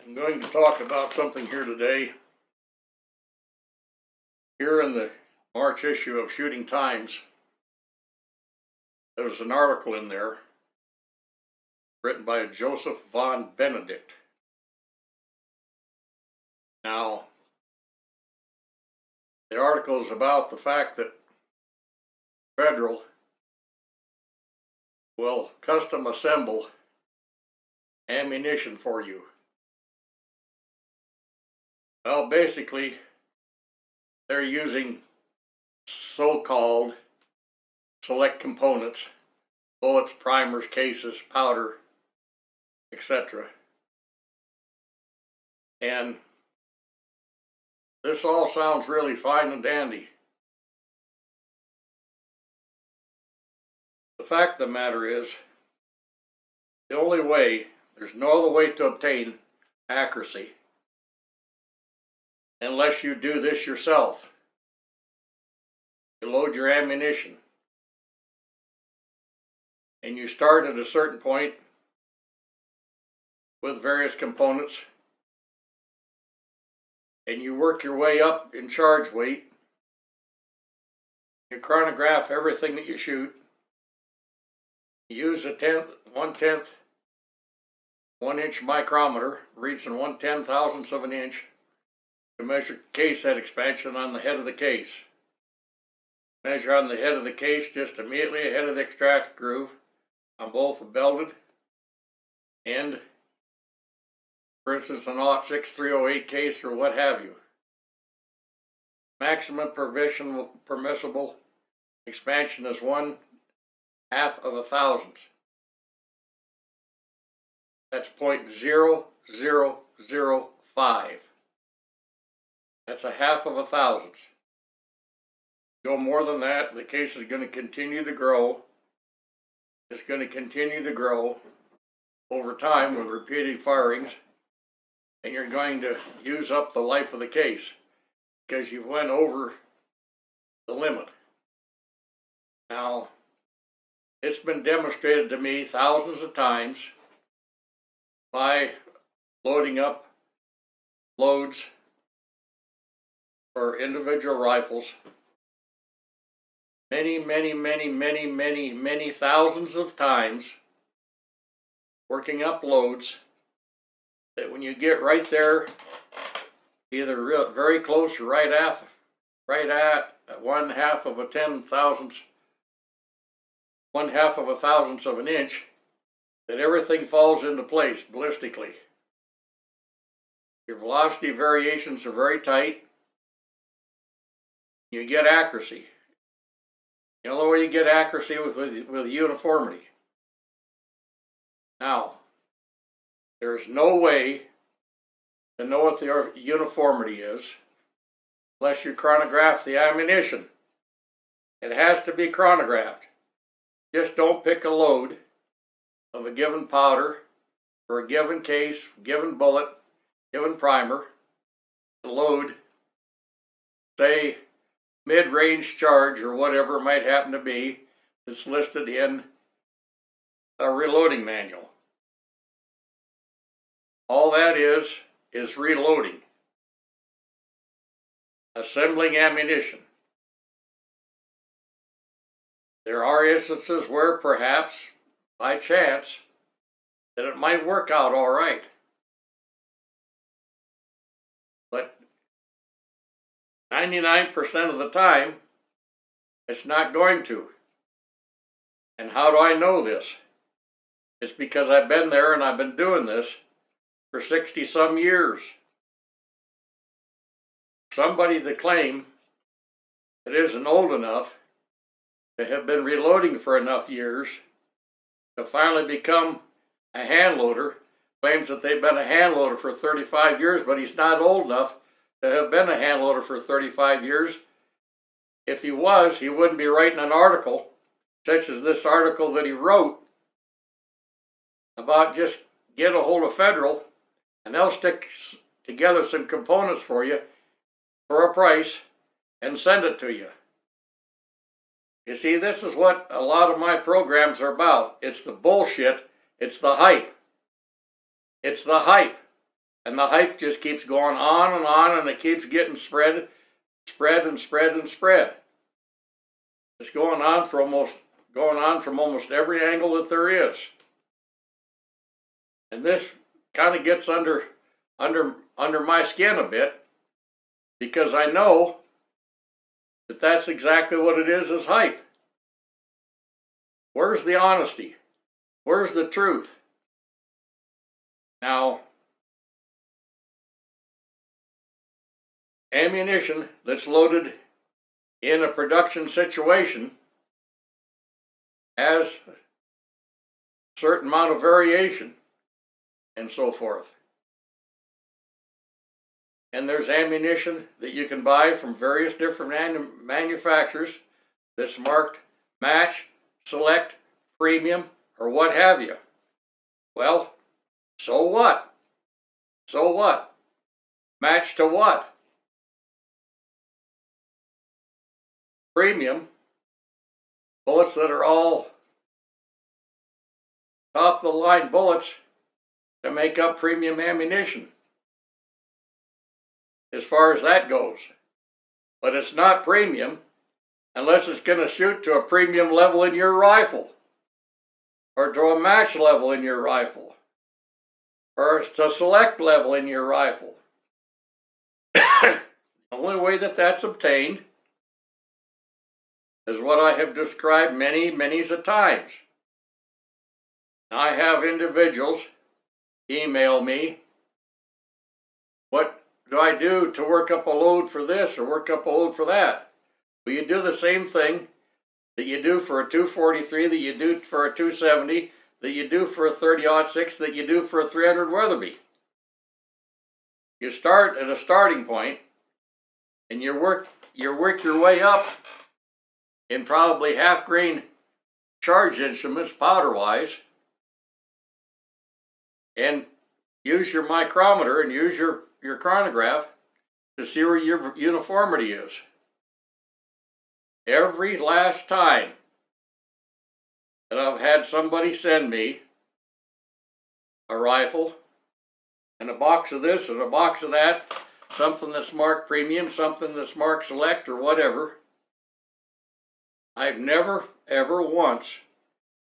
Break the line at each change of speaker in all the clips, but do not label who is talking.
I'm going to talk about something here today. Here in the March issue of Shooting Times, there's an article in there written by Joseph von Benedict. Now, the article is about the fact that Federal will custom assemble ammunition for you. Well, basically, they're using so-called select components, bullets, primers, cases, powder, etc. And this all sounds really fine and dandy. The fact of the matter is, the only way, there's no other way to obtain accuracy unless you do this yourself. You load your ammunition, and you start at a certain point with various components, and you work your way up in charge weight. You chronograph everything that you shoot. You use a 1/10 1-inch micrometer, reads in 1/10,000th of an inch, to measure case head expansion on the head of the case. Measure on the head of the case just immediately ahead of the extract groove on both the belted and, for instance, an 0.6308 case or what have you. Maximum permissible expansion is 1/2 of a thousandth. That's 0.0005. That's a 1/2 of a thousandth. Go more than that, the case is going to continue to grow. It's going to continue to grow over time with repeated firings, and you're going to use up the life of the case because you went over the limit. Now, it's been demonstrated to me thousands of times by loading up loads for individual rifles, many thousands of times, working up loads, that when you get right there, either very close or right at 1/2 of a 10,000th, 1/2 of a thousandth of an inch, that everything falls into place ballistically. Your velocity variations are very tight. You get accuracy. The only way you get accuracy with uniformity. Now, there's no way to know what the uniformity is unless you chronograph the ammunition. It has to be chronographed. Just don't pick a load of a given powder for a given case, given bullet, given primer, to load, say, mid-range charge or whatever it might happen to be that's listed in a reloading manual. All that is reloading, assembling ammunition. There are instances where perhaps, by chance, that it might work out all right. But 99% of the time, it's not going to. And how do I know this? It's because I've been there and I've been doing this for 60-some years. Somebody to claim that isn't old enough to have been reloading for enough years to finally become a handloader claims that they've been a handloader for 35 years, but he's not old enough to have been a handloader for 35 years. If he was, he wouldn't be writing an article such as this article that he wrote about just get a hold of Federal and they'll stick together some components for you for a price and send it to you. You see, this is what a lot of my programs are about. It's the bullshit. It's the hype. It's the hype. And the hype just keeps going on, and it keeps getting spread. It's going on from almost every angle that there is. And this kind of gets under my skin a bit, because I know that that's exactly what it is hype. Where's the honesty? Where's the truth? Now, ammunition that's loaded in a production situation has a certain amount of variation and so forth. And there's ammunition that you can buy from various different manufacturers that's marked match, select, premium, or what have you. Well, so what? So what? Match to what? Premium bullets that are all top of the line bullets to make up premium ammunition, as far as that goes. But it's not premium unless it's going to shoot to a premium level in your rifle, or to a match level in your rifle, or to a select level in your rifle. The only way that that's obtained is what I have described many a times. I have individuals email me, what do I do to work up a load for this or work up a load for that? Well, you do the same thing that you do for a 243, that you do for a 270, that you do for a 30-06, that you do for a 300 Weatherby. You start at a starting point, and you work your way up in probably half-grain charge instruments, powder-wise, and use your micrometer and use your chronograph to see where your uniformity is. Every last time that I've had somebody send me a rifle and a box of this and a box of that, something that's marked premium, something that's marked select, or whatever, I've never, ever once,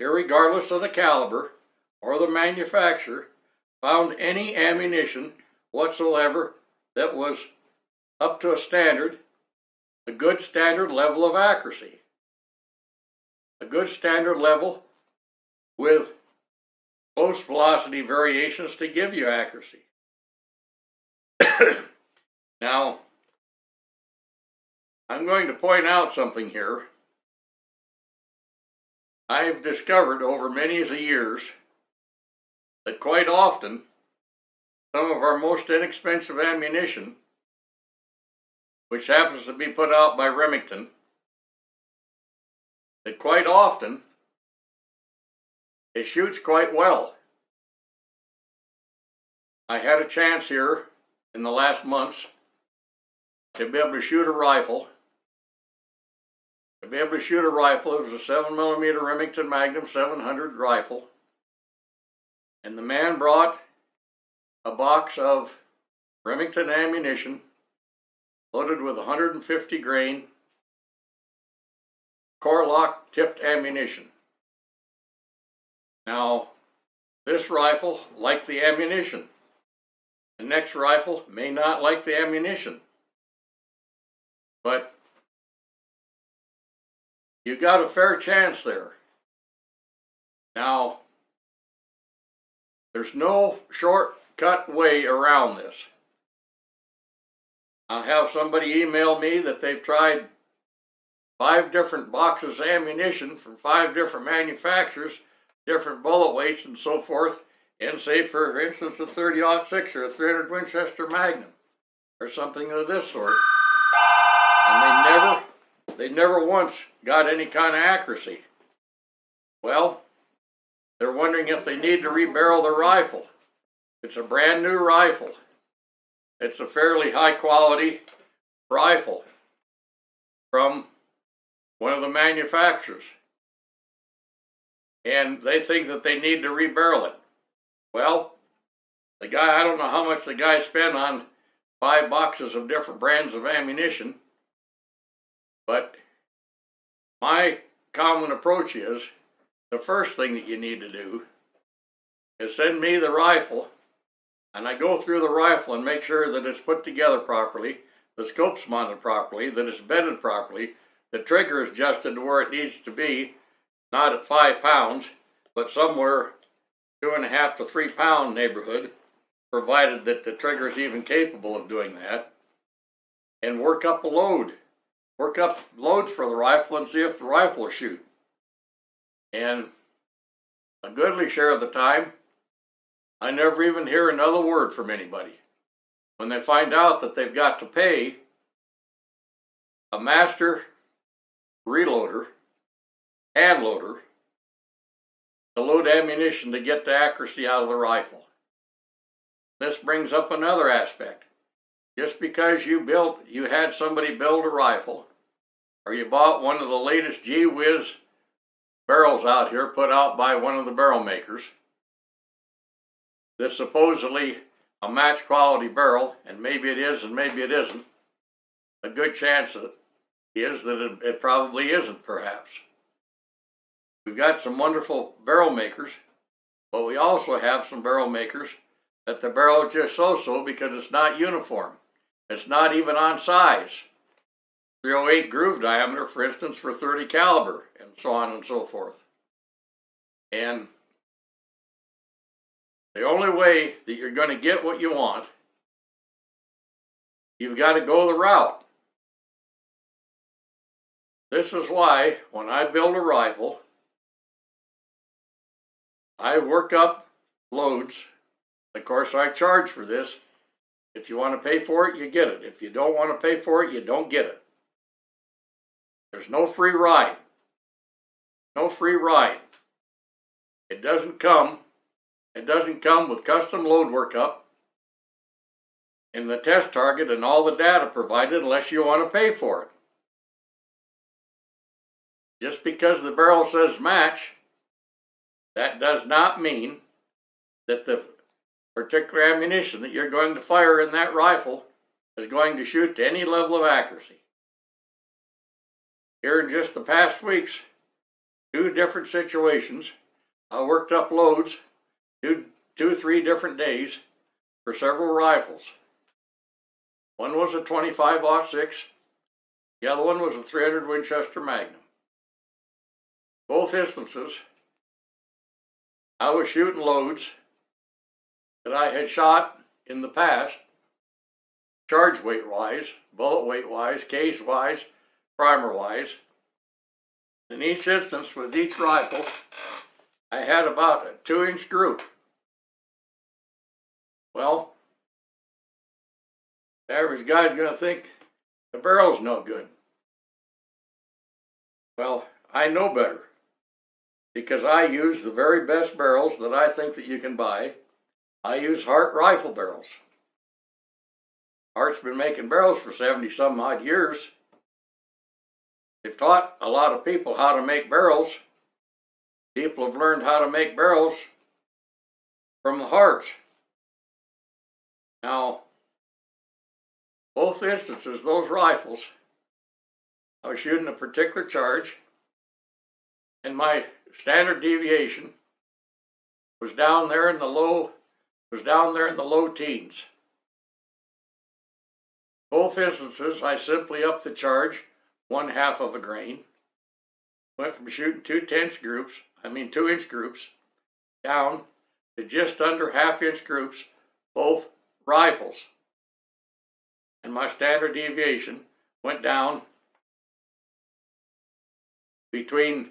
irregardless of the caliber or the manufacturer, found any ammunition whatsoever that was up to a good standard level of accuracy. A good standard level with close velocity variations to give you accuracy. Now, I'm going to point out something here. I've discovered over many years that quite often some of our most inexpensive ammunition, which happens to be put out by Remington, that quite often it shoots quite well. I had a chance here in the last months to be able to shoot a rifle. It was a 7mm Remington Magnum 700 rifle. And the man brought a box of Remington ammunition loaded with 150 grain core lock tipped ammunition. Now, this rifle liked the ammunition. The next rifle may not like the ammunition. But you got a fair chance there. Now, there's no shortcut way around this. I'll have somebody email me that they've tried 5 different boxes of ammunition from 5 different manufacturers, different bullet weights and so forth, and say, for instance, a 30-06 or a 300 Winchester Magnum or something of this sort. And they never once got any kind of accuracy. Well, they're wondering if they need to rebarrel their rifle. It's a brand new rifle. It's a fairly high quality rifle from one of the manufacturers. And they think that they need to rebarrel it. Well, The guy, I don't know how much the guy spent on 5 boxes of different brands of ammunition, but my common approach is, the first thing that you need to do is send me the rifle, and I go through the rifle and make sure that it's put together properly, the scope's mounted properly, that it's bedded properly, the trigger is adjusted to where it needs to be, not at 5 pounds, but somewhere 2.5 to 3 pound neighborhood, provided that the trigger is even capable of doing that, and work up a load. Work up loads for the rifle and see if the rifle will shoot. And a goodly share of the time, I never even hear another word from anybody. When they find out that they've got to pay a master reloader, handloader, to load ammunition to get the accuracy out of the rifle. This brings up another aspect. Just because you had somebody build a rifle, or you bought one of the latest gee whiz barrels out here put out by one of the barrel makers, that's supposedly a match quality barrel, and maybe it is and maybe it isn't, a good chance is that it probably isn't, perhaps. We've got some wonderful barrel makers, but we also have some barrel makers that the barrel is just so-so because it's not uniform. It's not even on size. 308 groove diameter, for instance, for 30 caliber, and so on and so forth. And the only way that you're going to get what you want, you've got to go the route. This is why, when I build a rifle, I work up loads. Of course, I charge for this. If you want to pay for it, you get it. If you don't want to pay for it, you don't get it. There's no free ride. No free ride. It doesn't come with custom load workup and the test target and all the data provided unless you want to pay for it. Just because the barrel says match, that does not mean that the particular ammunition that you're going to fire in that rifle is going to shoot to any level of accuracy. Here in just the past weeks, 2 different situations, I worked up loads, 3 different days for several rifles. One was a 25-06, the other one was a 300 Winchester Magnum. Both instances, I was shooting loads that I had shot in the past, charge weight wise, bullet weight wise, case wise, primer wise. In each instance with each rifle, I had about a 2-inch group. Well, the average guy's going to think the barrel's no good. Well, I know better, because I use the very best barrels that I think that you can buy. I use Hart rifle barrels. Hart's been making barrels for 70 some odd years. They've taught a lot of people how to make barrels. People have learned how to make barrels from the Harts. Now, both instances, those rifles, I was shooting a particular charge, and my standard deviation was down there in the low teens. Both instances, I simply upped the charge 1/2 of a grain. Went from shooting 2-inch groups, down to just under 1/2-inch groups, both rifles. And my standard deviation went down between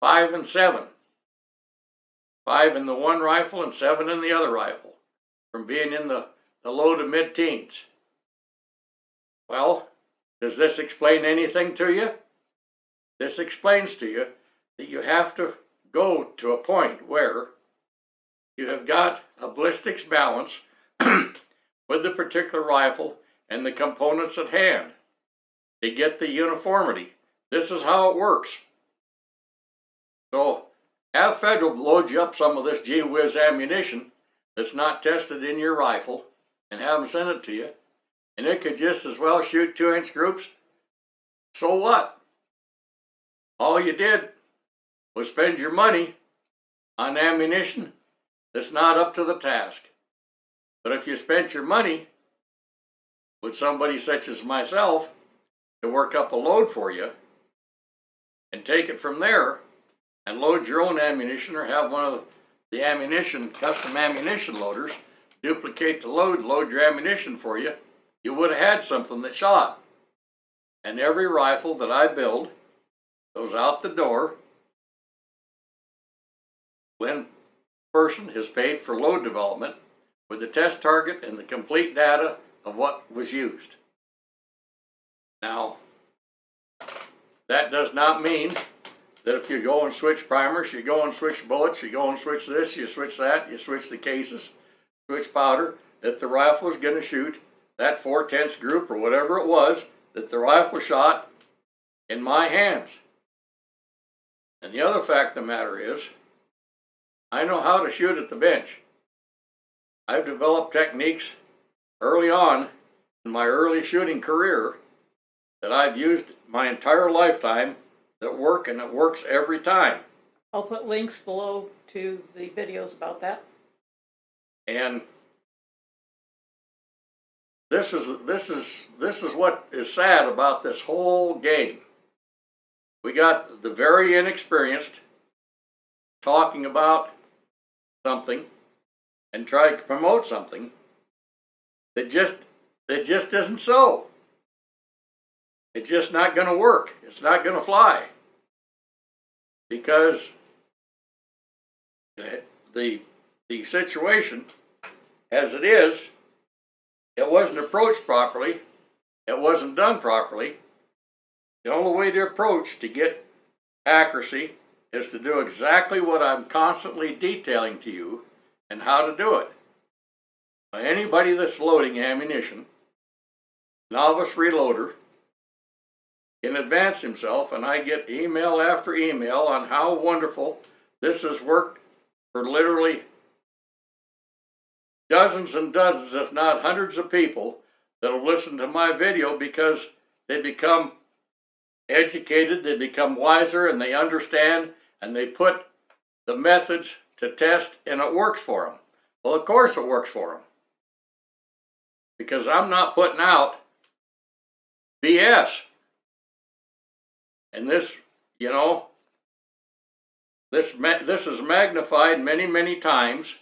5 and 7. 5 in the one rifle and 7 in the other rifle, from being in the low to mid-teens. Well, does this explain anything to you? This explains to you that you have to go to a point where you have got a ballistics balance with the particular rifle and the components at hand to get the uniformity. This is how it works. So have Federal load you up some of this gee whiz ammunition that's not tested in your rifle and have them send it to you, and it could just as well shoot 2-inch groups, so what? All you did was spend your money on ammunition that's not up to the task. But if you spent your money with somebody such as myself to work up a load for you and take it from there and load your own ammunition, or have one of the custom ammunition loaders duplicate the load your ammunition for you, you would have had something that shot. And every rifle that I build goes out the door when person has paid for load development with the test target and the complete data of what was used. Now, that does not mean that if you go and switch primers, you go and switch bullets, you go and switch this, you switch that, you switch the cases, switch powder, that the rifle is going to shoot that 4/10 group or whatever it was that the rifle shot in my hands. And the other fact of the matter is, I know how to shoot at the bench. I've developed techniques early on in my early shooting career that I've used my entire lifetime that work, and it works every time.
I'll put links below to the videos about that.
And this is what is sad about this whole game. We got the very inexperienced talking about something and trying to promote something that just isn't so. It's just not going to work. It's not going to fly, because the situation as it is, it wasn't approached properly. It wasn't done properly. The only way to approach to get accuracy is to do exactly what I'm constantly detailing to you and how to do it. Anybody that's loading ammunition, novice reloader, can advance himself, and I get email after email on how wonderful this has worked for literally dozens and dozens, if not hundreds of people that will listen to my video, because they become educated, they become wiser, and they understand, and they put the methods to test, and it works for them. Well, of course it works for them, because I'm not putting out BS. And this, this is magnified many, many times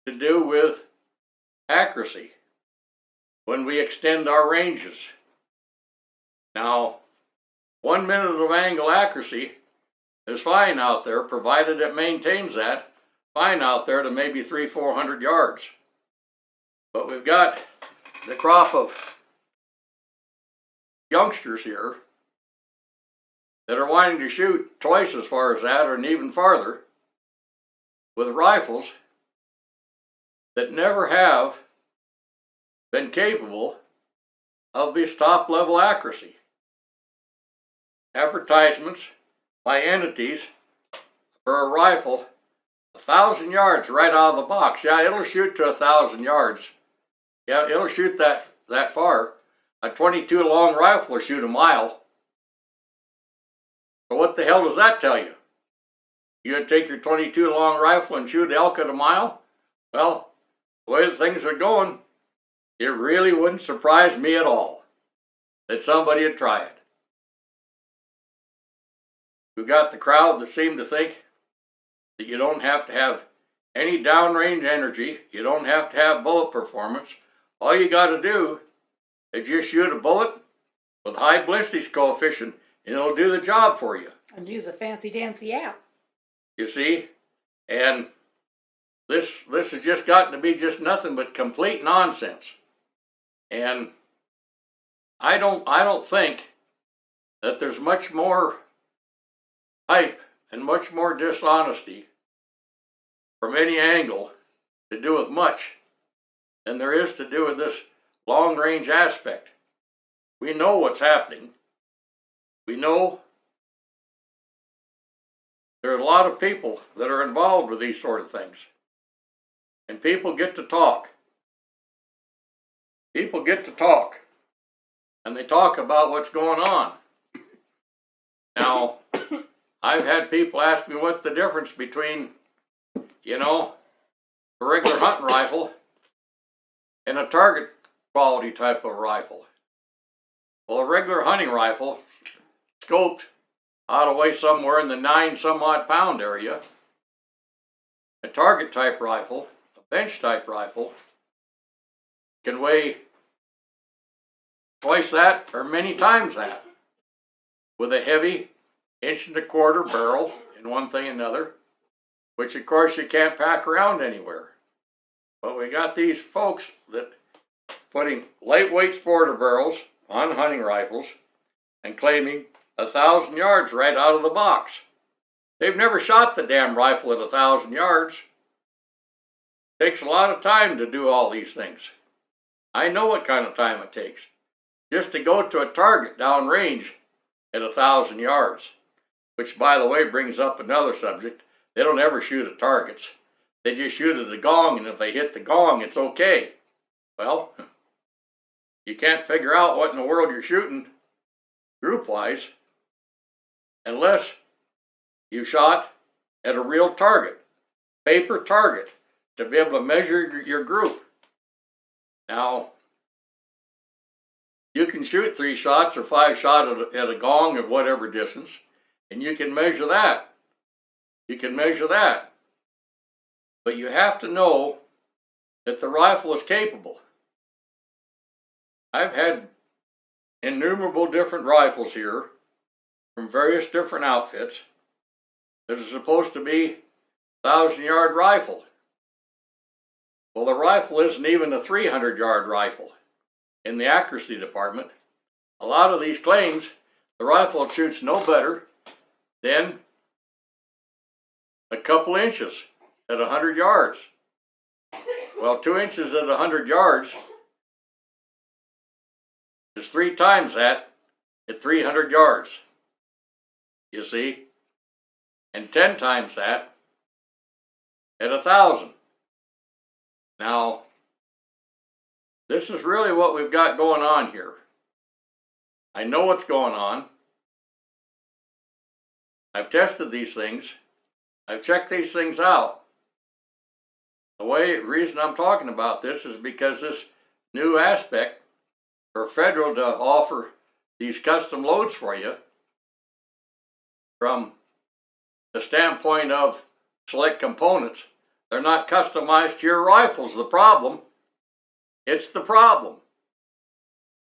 to do with accuracy when we extend our ranges. Now, 1 minute of angle accuracy is fine out there, provided it maintains that, fine out there to maybe 300-400 yards. But we've got the crop of youngsters here that are wanting to shoot twice as far as that, or even farther, with rifles that never have been capable of this top level accuracy. Advertisements by entities for a rifle 1,000 yards right out of the box. Yeah, it'll shoot to 1,000 yards. Yeah, it'll shoot that far. A 22 long rifle will shoot a mile. But what the hell does that tell you? You gonna take your 22 long rifle and shoot elk at a mile? Well, the way that things are going, it really wouldn't surprise me at all that somebody would try it. We've got the crowd that seem to think that you don't have to have any downrange energy, you don't have to have bullet performance. All you got to do is just shoot a bullet with high ballistics coefficient, and it'll do the job for you.
And use a fancy dancy app.
You see? And this has just gotten to be just nothing but complete nonsense. And I don't think that there's much more hype and much more dishonesty from any angle to do with much than there is to do with this long range aspect. We know what's happening. We know there are a lot of people that are involved with these sort of things. and people get to talk. People get to talk, and they talk about what's going on. Now, I've had people ask me what's the difference between, a regular hunting rifle and a target quality type of rifle. Well, a regular hunting rifle, scoped, ought to weigh somewhere in the 9-some-odd pound area. A target type rifle, a bench type rifle, can weigh twice that or many times that, with a heavy 1.25 inch barrel and one thing and another, which of course you can't pack around anywhere. But we got these folks that putting lightweight sporter barrels on hunting rifles and claiming 1,000 yards right out of the box. They've never shot the damn rifle at 1,000 yards. Takes a lot of time to do all these things. I know what kind of time it takes just to go to a target downrange at 1,000 yards, which, by the way, brings up another subject. They don't ever shoot at targets. They just shoot at the gong, and if they hit the gong, it's okay. Well, you can't figure out what in the world you're shooting group-wise unless you shot at a real target, paper target, to be able to measure your group. Now, you can shoot 3 shots or 5 shots at a gong at whatever distance, and you can measure that. You can measure that. But you have to know that the rifle is capable. I've had innumerable different rifles here from various different outfits that are supposed to be 1,000-yard rifle. Well, the rifle isn't even a 300-yard rifle. In the accuracy department, a lot of these claims, the rifle shoots no better than a couple inches at 100 yards. Well, 2 inches at 100 yards is 3 times that at 300 yards, you see, and 10 times that at 1,000. Now, this is really what we've got going on here. I know what's going on. I've tested these things. I've checked these things out. The reason I'm talking about this is because this new aspect for federal to offer these custom loads for you from the standpoint of select components, they're not customized to your rifles. The problem. It's the problem.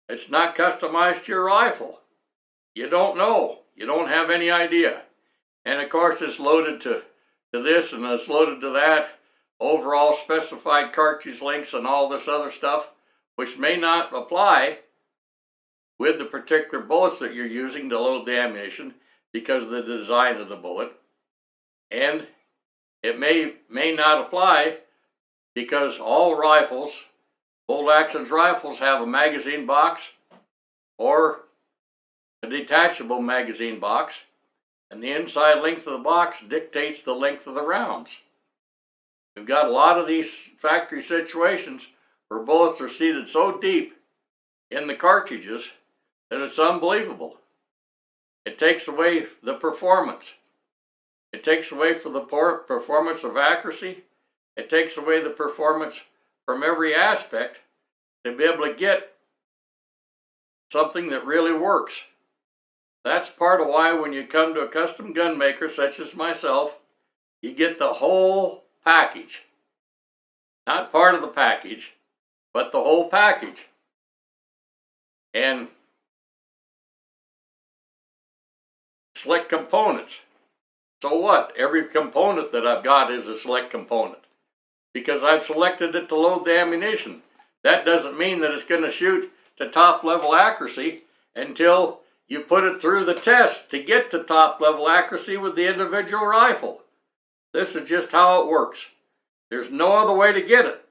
It's not customized to your rifle. You don't know. You don't have any idea. And of course it's loaded to this and it's loaded to that. Overall specified cartridge lengths and all this other stuff, which may not apply with the particular bullets that you're using to load the ammunition because of the design of the bullet. And it may not apply because all rifles, bolt action rifles, have a magazine box or a detachable magazine box, and the inside length of the box dictates the length of the rounds. We've got a lot of these factory situations where bullets are seated so deep in the cartridges that it's unbelievable. It takes away the performance. It takes away from the performance of accuracy. It takes away the performance from every aspect to be able to get something that really works. That's part of why when you come to a custom gun maker such as myself, you get the whole package. Not part of the package, but the whole package. And select components. So what? Every component that I've got is a select component because I've selected it to load the ammunition. That doesn't mean that it's going to shoot to top level accuracy until you put it through the test to get to top level accuracy with the individual rifle. This is just how it works. There's no other way to get it.